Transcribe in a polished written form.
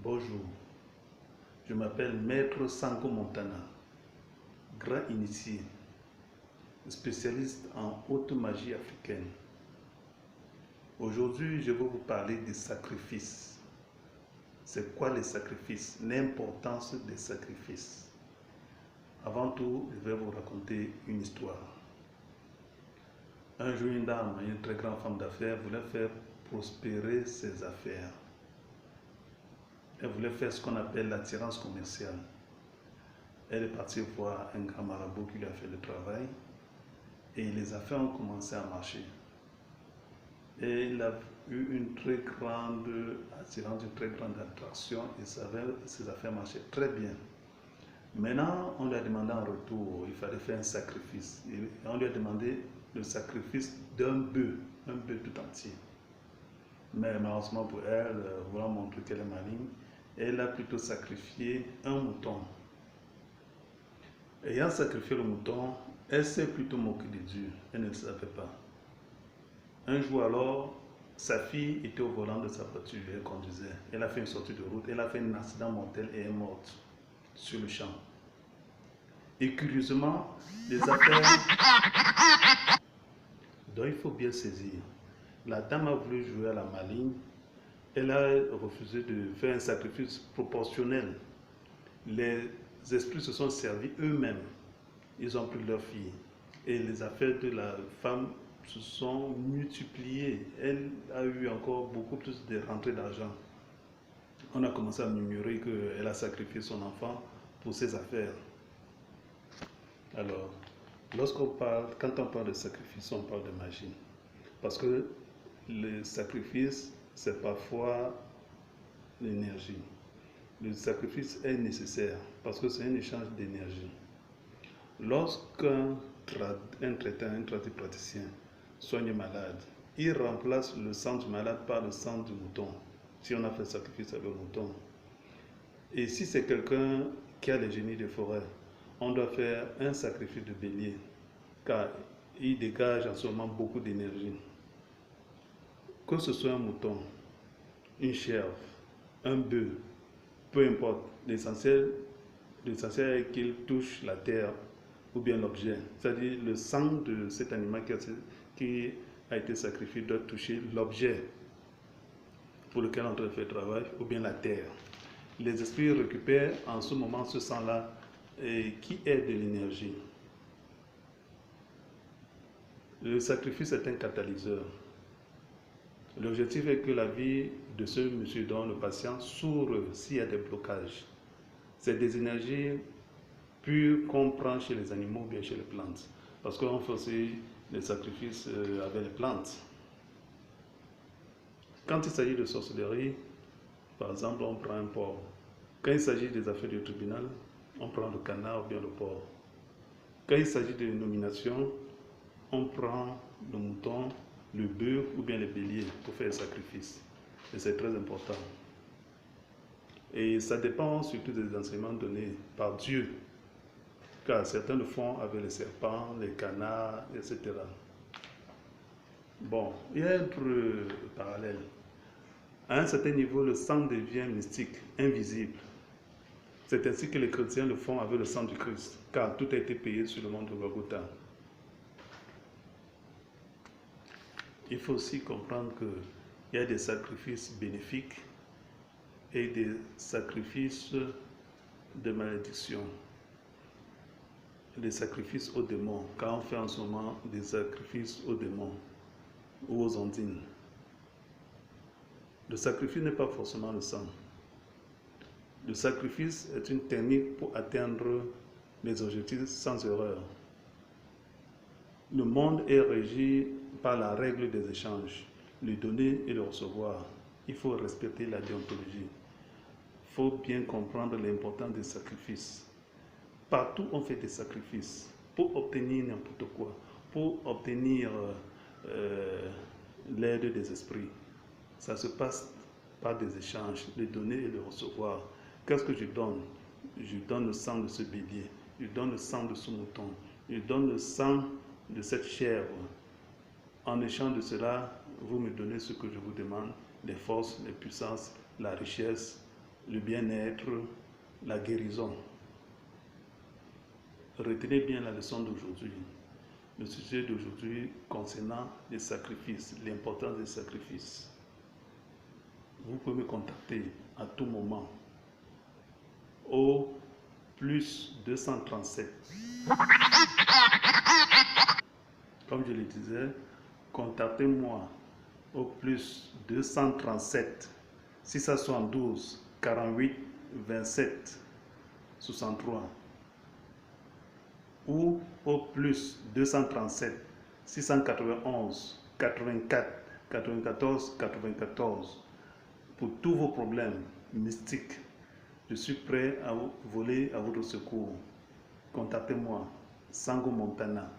Bonjour, je m'appelle Maître Sanko Montana, grand initié, spécialiste en haute magie africaine. Aujourd'hui, je vais vous parler des sacrifices. C'est quoi les sacrifices? L'importance des sacrifices. Avant tout, je vais vous raconter une histoire. Un jour, une dame, une très grande femme d'affaires, voulait faire prospérer ses affaires. Elle voulait faire ce qu'on appelle l'attirance commerciale. Elle est partie voir un grand marabout qui lui a fait le travail et les affaires ont commencé à marcher. Et il a eu une très grande attirance, une très grande attraction et ses affaires marchaient très bien. Maintenant, on lui a demandé en retour, il fallait faire un sacrifice. Et on lui a demandé le sacrifice d'un bœuf tout entier. Mais malheureusement pour elle, voulant montrer qu'elle est maligne, elle a plutôt sacrifié un mouton. Ayant sacrifié le mouton, elle s'est plutôt moquée de Dieu. Elle ne le savait pas. Un jour alors, sa fille était au volant de sa voiture, elle conduisait. Elle a fait une sortie de route, elle a fait un accident mortel et est morte sur le champ. Et curieusement, les affaires... Donc il faut bien saisir. La dame a voulu jouer à la maligne. Elle a refusé de faire un sacrifice proportionnel. Les esprits se sont servis eux-mêmes. Ils ont pris leur fille. Et les affaires de la femme se sont multipliées. Elle a eu encore beaucoup plus de rentrées d'argent. On a commencé à murmurer qu'elle a sacrifié son enfant pour ses affaires. Alors, quand on parle de sacrifice, on parle de magie. Parce que le sacrifice, c'est parfois l'énergie. Le sacrifice est nécessaire parce que c'est un échange d'énergie. Lorsqu'un traitant, un tradipraticien soigne un malade, il remplace le sang du malade par le sang du mouton. Si on a fait le sacrifice avec le mouton. Et si c'est quelqu'un qui a les génies de forêt, on doit faire un sacrifice de bélier, car il dégage en ce moment beaucoup d'énergie. Que ce soit un mouton, une chèvre, un bœuf, peu importe, l'essentiel est qu'il touche la terre ou bien l'objet. C'est-à-dire le sang de cet animal qui a été sacrifié doit toucher l'objet pour lequel on doit faire le travail ou bien la terre. Les esprits récupèrent en ce moment ce sang-là qui est de l'énergie. Le sacrifice est un catalyseur. L'objectif est que la vie de ce monsieur dont le patient s'ouvre s'il y a des blocages. C'est des énergies pures qu'on prend chez les animaux ou bien chez les plantes. Parce qu'on fait aussi des sacrifices avec les plantes. Quand il s'agit de sorcellerie, par exemple, on prend un porc. Quand il s'agit des affaires du tribunal, on prend le canard ou bien le porc. Quand il s'agit de nomination, on prend le mouton, le bœuf ou bien le bélier pour faire le sacrifice. Et c'est très important. Et ça dépend surtout des enseignements donnés par Dieu. Car certains le font avec les serpents, les canards, etc. Bon, il y a un autre parallèle. À un certain niveau, le sang devient mystique, invisible. C'est ainsi que les chrétiens le font avec le sang du Christ, car tout a été payé sur le mont de Golgotha. Il faut aussi comprendre qu'il y a des sacrifices bénéfiques et des sacrifices de malédiction. Des sacrifices aux démons, car on fait en ce moment des sacrifices aux démons ou aux ondines. Le sacrifice n'est pas forcément le sang. Le sacrifice est une technique pour atteindre les objectifs sans erreur. Le monde est régi par la règle des échanges, le donner et le recevoir. Il faut respecter la déontologie. Il faut bien comprendre l'importance des sacrifices. Partout on fait des sacrifices pour obtenir n'importe quoi, pour obtenir l'aide des esprits. Ça se passe par des échanges, le donner et le recevoir. Qu'est-ce que je donne? Je donne le sang de ce bélier, je donne le sang de ce mouton, je donne le sang de cette chèvre. En échange de cela, vous me donnez ce que je vous demande, les forces, les puissances, la richesse le bien-être, la guérison. Retenez bien la leçon d'aujourd'hui. Le sujet d'aujourd'hui concernant les sacrifices, l'importance des sacrifices. Vous pouvez me contacter à tout moment au plus 237. Comme je le disais, contactez-moi au plus 237 672 48 27 63 ou au plus 237 691 84 94 94 pour tous vos problèmes mystiques. Je suis prêt à voler à votre secours. Contactez-moi, Sango Montana.